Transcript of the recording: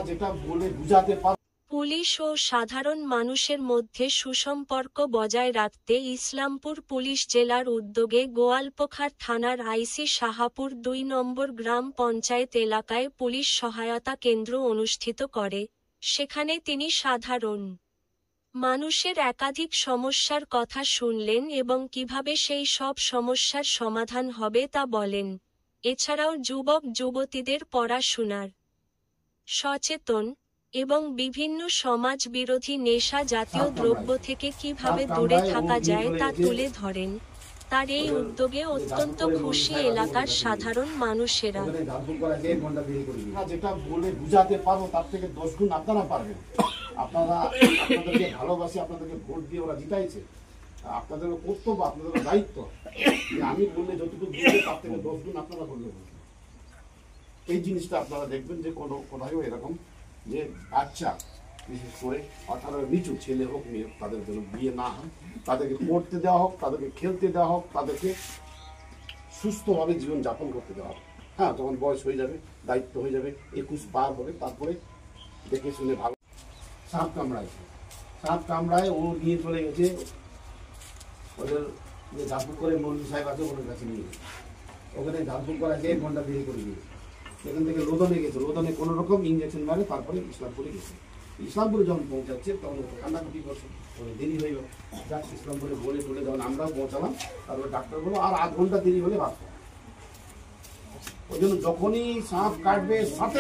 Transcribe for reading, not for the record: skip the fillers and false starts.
যেটা বলে বুঝাতে পার। পুলিশ ও সাধারণ মানুষের মধ্যে সুসম্পর্ক বজায় রাখতে ইসলামপুর পুলিশ জেলার উদ্যোগে গোয়ালপোখর থানার আইসি শাহাপুর ২ নম্বর গ্রাম পঞ্চায়েত এলাকায় পুলিশ সহায়তা কেন্দ্র অনুষ্ঠিত করে। সেখানে তিনি সাধারণ মানুষের একাধিক সমস্যার কথা শুনলেন এবং কিভাবে সেই সব সমস্যার সমাধান হবে তা বলেন। এছাড়াও যুবক যুবতীদের পড়াশোনার সচেতন এবং বিভিন্ন সমাজ বিরোধী নেশা জাতীয় দ্রব্য থেকে কিভাবে দূরে থাকা যায় তা তুলে ধরেন। তার এই উদ্যোগে অত্যন্ত খুশি এলাকার সাধারণ মানুষেরা। যেটা বলে বুঝাতে পারবো তার থেকে 10 গুণ আপনারা পারবেন। আপনারা আপনাদেরকে ভালোবাসি, আপনাদেরকে ভোট দিয়ে ওরা জিতাইছে। আপনাদের কর্তব্য, আপনাদের দায়িত্ব যে আমি বললে যতটুকু বুঝবে তার থেকে 10 গুণ আপনারা বললে বুঝবেন। এই জিনিসটা আপনারা দেখবেন যে কোথাও এরকম যে বাচ্চা বিশেষ করে 18 নিচু ছেলে হোক মেয়ে হোক তাদের জন্য বিয়ে না হয়, তাদেরকে পড়তে দেওয়া হোক, তাদেরকে খেলতে দেওয়া হোক, তাদেরকে সুস্থভাবে জীবনযাপন করতে দেওয়া হোক। হ্যাঁ, তখন বয়স হয়ে যাবে, দায়িত্ব হয়ে যাবে, 21 পার হবে, তারপরে দেখে শুনে ভালো। সাপ কামড়ায় ও নিয়ে চলে গেছে ওদের যে ঝাড়ফুঁক করে মন্ত্রী সাহেব আছে ওদের কাছে নিয়ে গেছে। ওখানে ঝাড়ফুঁক করা 1 ঘন্টা দেরি করে দিয়েছে। এখান থেকে লোদনে গেছে, লোদনে কোনো রকম ইঞ্জেকশন মারে, তারপরে ইসলামপুরে গেছে। ইসলামপুরে যখন পৌঁছাচ্ছে তখন কান্নাকাটি করছে, দেরি হয়ে গেল। যাক ইসলামপুরে বলে টলে যখন আমরাও পৌঁছালাম, তারপরে ডাক্তার বললো আর 8 ঘন্টা দেরি হলে বাঁচবে। ওই জন্য যখনই সাপ কাটবে সাথে